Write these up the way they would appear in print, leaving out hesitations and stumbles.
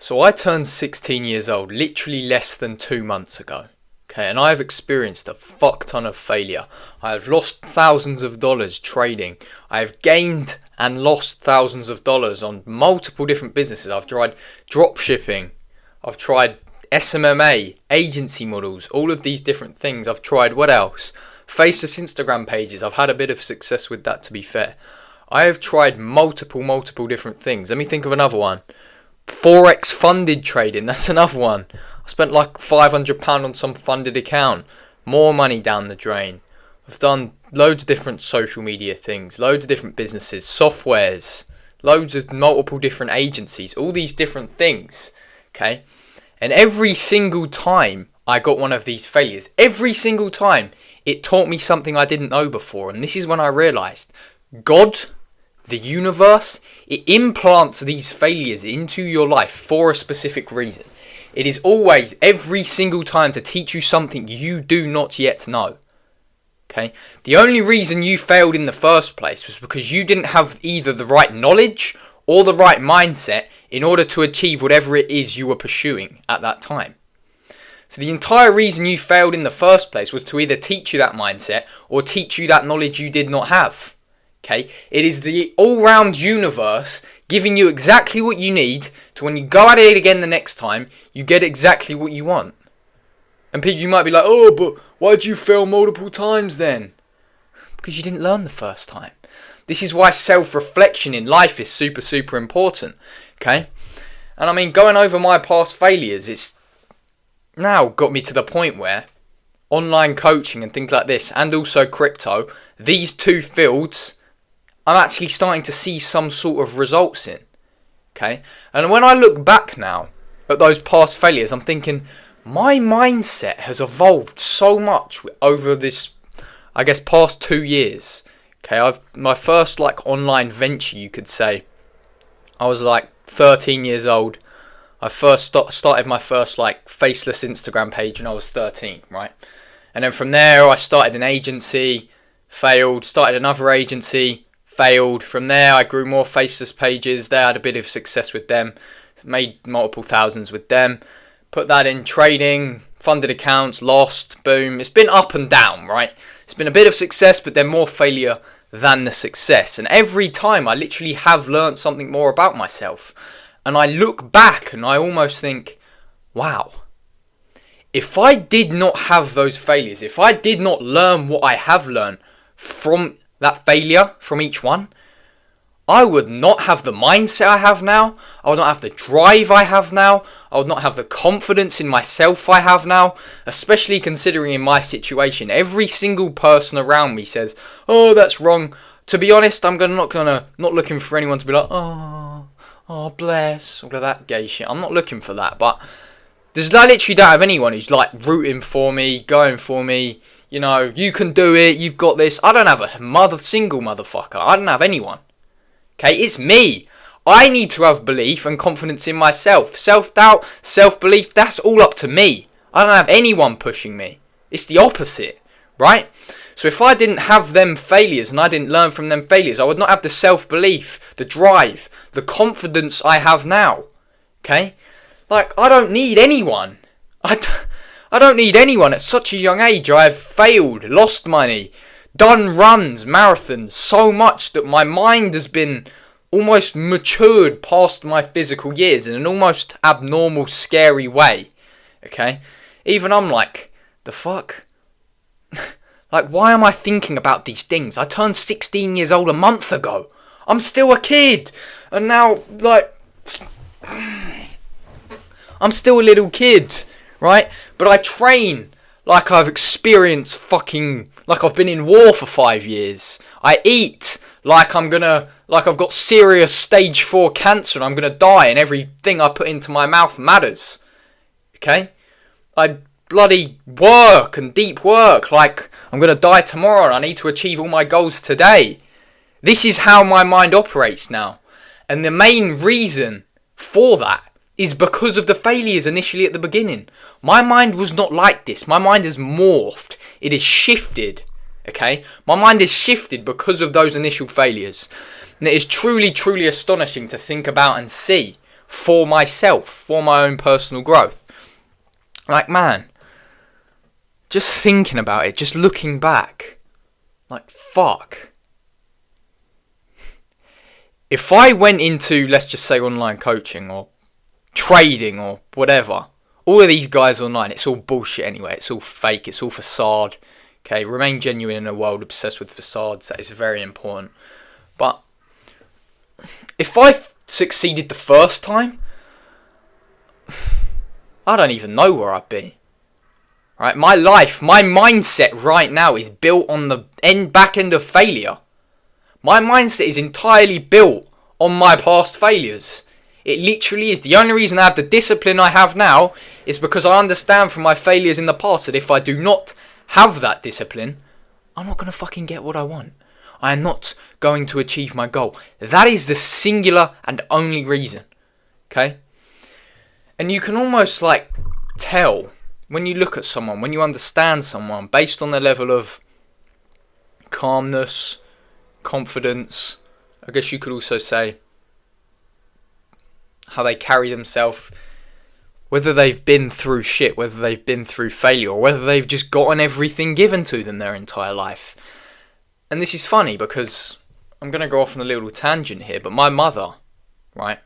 So I turned 16 years old literally less than 2 months ago. Okay, and I have experienced a fuck ton of failure. I have lost thousands of dollars trading. I have gained and lost thousands of dollars on multiple different businesses. I've tried drop shipping. I've tried SMMA, agency models, all of these different things. I've tried what else? Faceless Instagram pages. I've had a bit of success with that, to be fair. I have tried multiple different things. Let me think of another one. Forex funded trading, that's another one. I spent like £500 on some funded account. More money down the drain. I've done loads of different social media things, loads of different businesses, softwares, loads of multiple different agencies, all these different things. Okay? And every single time I got one of these failures, every single time it taught me something I didn't know before. And this is when I realised God, the universe, it implants these failures into your life for a specific reason. It is always, every single time, to teach you something you do not yet know. Okay? The only reason you failed in the first place was because you didn't have either the right knowledge or the right mindset in order to achieve whatever it is you were pursuing at that time. So the entire reason you failed in the first place was to either teach you that mindset or teach you that knowledge you did not have. Okay? It is the all-round universe giving you exactly what you need to, when you go at it again the next time, you get exactly what you want. And people, you might be like, oh, but why'd you fail multiple times then? Because you didn't learn the first time. This is why self-reflection in life is super important. Okay? And I mean, going over my past failures, it's now got me to the point where online coaching and things like this, and also crypto, these two fields, I'm actually starting to see some sort of results in. Okay? And when I look back now at those past failures, I'm thinking, my mindset has evolved so much over this, I guess, past 2 years. Okay, my first online venture, you could say, I was 13 years old. I first started my first faceless Instagram page when I was 13, right? And then from there I started an agency, failed, started another agency, failed. From there I grew more faceless pages. They had a bit of success with them, made multiple thousands with them. Put that in trading, funded accounts, lost, boom. It's been up and down, right? It's been a bit of success, but then more failure than the success. And every time I literally have learned something more about myself. And I look back and I almost think, wow, if I did not have those failures, if I did not learn what I have learned from that failure, from each one, I would not have the mindset I have now. I would not have the drive I have now. I would not have the confidence in myself I have now. Especially considering in my situation, every single person around me says, oh, that's wrong. To be honest, not looking for anyone to be like, oh, bless, all of that gay shit. I'm not looking for that. But I literally don't have anyone who's rooting for me, going for me. You know, you can do it. You've got this. I don't have a single motherfucker. I don't have anyone. Okay, it's me. I need to have belief and confidence in myself. Self-doubt, self-belief, that's all up to me. I don't have anyone pushing me. It's the opposite, right? So if I didn't have them failures and I didn't learn from them failures, I would not have the self-belief, the drive, the confidence I have now. Okay? I don't need anyone. I don't need anyone. At such a young age, I have failed, lost money, done runs, marathons, so much that my mind has been almost matured past my physical years in an almost abnormal, scary way. Okay? Even I'm like, the fuck? Why am I thinking about these things? I turned 16 years old a month ago. I'm still a kid. And now, I'm still a little kid, right? But I train like I've experienced like I've been in war for 5 years. I eat like I've got serious stage 4 cancer and I'm gonna die and everything I put into my mouth matters. Okay? I bloody work and deep work like I'm gonna die tomorrow and I need to achieve all my goals today. This is how my mind operates now. And the main reason for that is because of the failures initially at the beginning. My mind was not like this. My mind has morphed. It has shifted. Okay? My mind is shifted because of those initial failures. And it is truly astonishing to think about and see for myself, for my own personal growth. Like, man, just thinking about it, just looking back, like, fuck. If I went into, let's just say, online coaching or trading or whatever, all of these guys online, it's all bullshit anyway. It's all fake. It's all facade. Okay, remain genuine in a world obsessed with facades. That is very important. But if I succeeded the first time, I don't even know where I'd be. Right, my life, my mindset right now is built on the back end of failure. My mindset is entirely built on my past failures. It literally is. The only reason I have the discipline I have now is because I understand from my failures in the past that if I do not have that discipline, I'm not going to fucking get what I want. I am not going to achieve my goal. That is the singular and only reason. Okay? And you can almost like tell when you look at someone, when you understand someone, based on their level of calmness, confidence, I guess you could also say how they carry themselves, whether they've been through shit, whether they've been through failure, or whether they've just gotten everything given to them their entire life. And this is funny because I'm going to go off on a little tangent here, but my mother, right,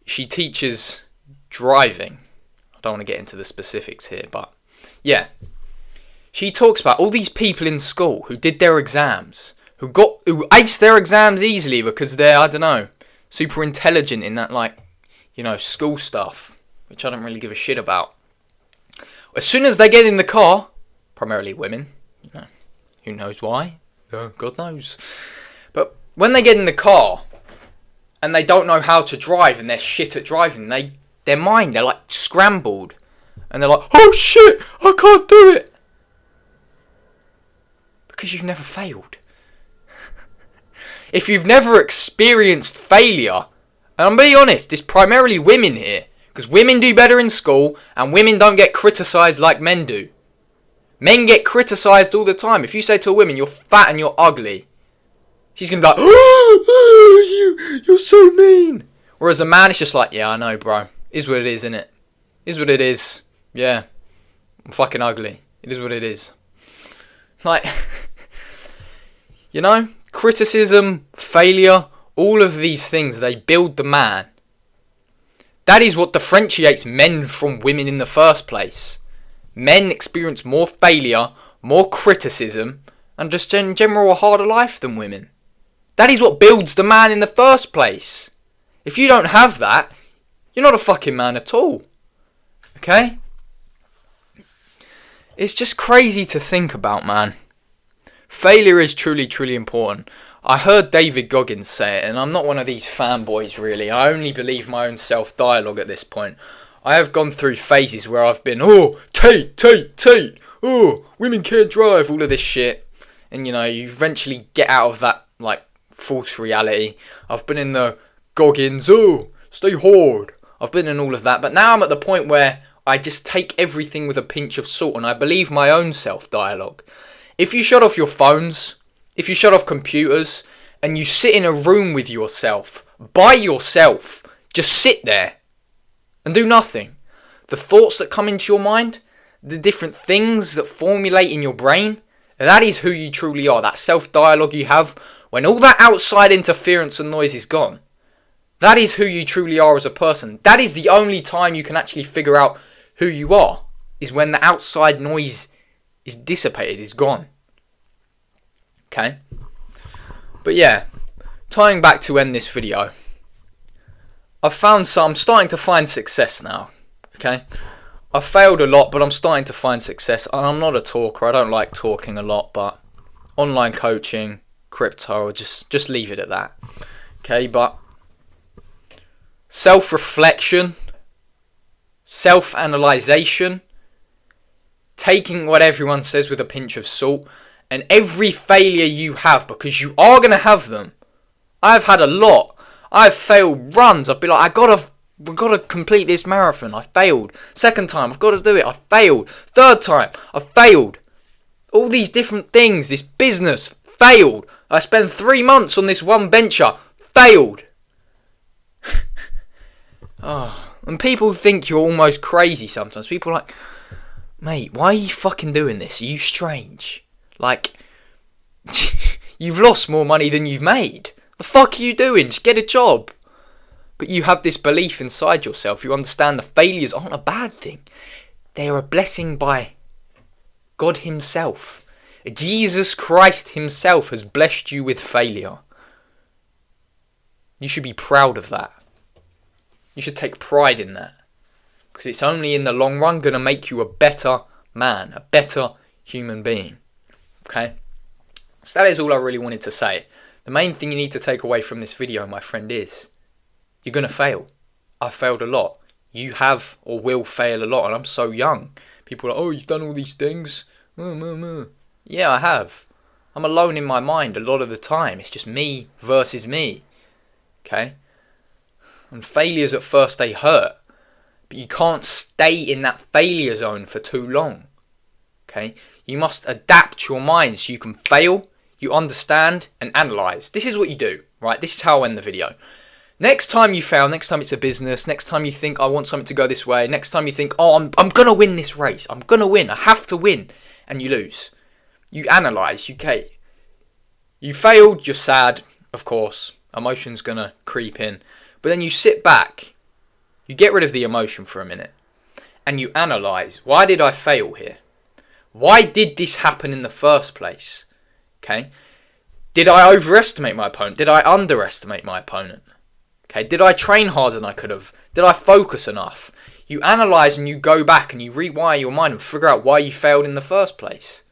she teaches driving. I don't want to get into the specifics here, but yeah. She talks about all these people in school who did their exams, who aced their exams easily because they're, I don't know, super intelligent in that, like, you know, school stuff, which I don't really give a shit about. As soon as they get in the car, primarily women, you know, who knows why? God knows. But when they get in the car and they don't know how to drive and they're shit at driving, they're like scrambled. And they're like, oh shit, I can't do it. Because you've never failed. If you've never experienced failure, and I'm being honest, it's primarily women here. Because women do better in school and women don't get criticised like men do. Men get criticised all the time. If you say to a woman, you're fat and you're ugly, she's going to be like, oh, you're so mean. Whereas a man is just like, yeah, I know, bro. Is what it is, innit? Is what it is. Yeah. I'm fucking ugly. It is what it is. Like, you know, criticism, failure, all of these things, they build the man. That is what differentiates men from women in the first place. Men experience more failure, more criticism, and just in general a harder life than women. That is what builds the man in the first place. If you don't have that, you're not a fucking man at all. Okay? It's just crazy to think about, man. Failure is truly, truly important. I heard David Goggins say it, and I'm not one of these fanboys really. I only believe my own self-dialogue at this point. I have gone through phases where I've been, oh, Tate, oh, women can't drive, all of this shit. And, you know, you eventually get out of that, like, false reality. I've been in the Goggins, oh, stay hard. I've been in all of that. But now I'm at the point where I just take everything with a pinch of salt, and I believe my own self-dialogue. If you shut off your phones, if you shut off computers, and you sit in a room with yourself, by yourself, just sit there and do nothing. The thoughts that come into your mind, the different things that formulate in your brain, that is who you truly are. That self-dialogue you have when all that outside interference and noise is gone. That is who you truly are as a person. That is the only time you can actually figure out who you are, is when the outside noise is dissipated, is gone. Okay? But yeah, tying back to end this video, I'm starting to find success now. Okay? I failed a lot, but I'm starting to find success. And I'm not a talker. I don't like talking a lot, but online coaching, crypto, just leave it at that. Okay, but self-reflection, self-analyzation, taking what everyone says with a pinch of salt, and every failure you have, because you are going to have them. I've had a lot. I've failed runs. I've been like, I've got to complete this marathon. I failed. Second time, I've got to do it. I failed. Third time, I failed. All these different things. This business, failed. I spent 3 months on this one venture, failed. Oh, and people think you're almost crazy sometimes. People are like, mate, why are you fucking doing this? Are you strange? Like, you've lost more money than you've made. The fuck are you doing? Just get a job. But you have this belief inside yourself. You understand the failures aren't a bad thing. They are a blessing by God himself. Jesus Christ himself has blessed you with failure. You should be proud of that. You should take pride in that. Because it's only in the long run going to make you a better man, a better human being. Okay? So that is all I really wanted to say. The main thing you need to take away from this video, my friend, is you're going to fail. I failed a lot. You have or will fail a lot, and I'm so young. People are like, oh, you've done all these things. Yeah, I have. I'm alone in my mind a lot of the time. It's just me versus me. Okay? And failures at first, they hurt. But you can't stay in that failure zone for too long. Okay? You must adapt your mind so you can fail, you understand, and analyse. This is what you do, right? This is how I end the video. Next time you fail, next time it's a business, next time you think, I want something to go this way, next time you think, oh, I'm going to win this race. I'm going to win. I have to win. And you lose. You analyse. Okay. You failed. You're sad, of course. Emotion's going to creep in. But then you sit back. You get rid of the emotion for a minute. And you analyse. Why did I fail here? Why did this happen in the first place? Okay. Did I overestimate my opponent? Did I underestimate my opponent? Okay, did I train harder than I could have? Did I focus enough? You analyse and you go back and you rewire your mind and figure out why you failed in the first place.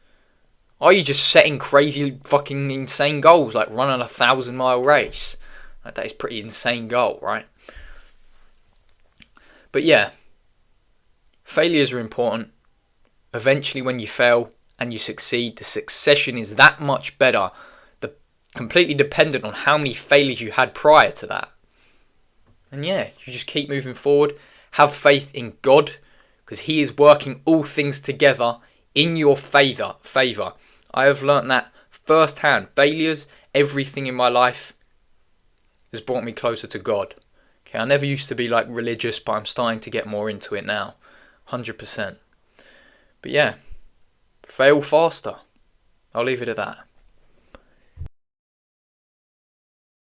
Are you just setting crazy fucking insane goals like running a 1,000-mile race? Like, that is a pretty insane goal, right? But yeah, failures are important. Eventually when you fail and you succeed, the succession is that much better. Completely dependent on how many failures you had prior to that. And yeah, you just keep moving forward. Have faith in God, because he is working all things together in your favour. I have learnt that firsthand. Failures, everything in my life has brought me closer to God. Okay, I never used to be like religious, but I'm starting to get more into it now. 100%. But yeah, fail faster. I'll leave it at that.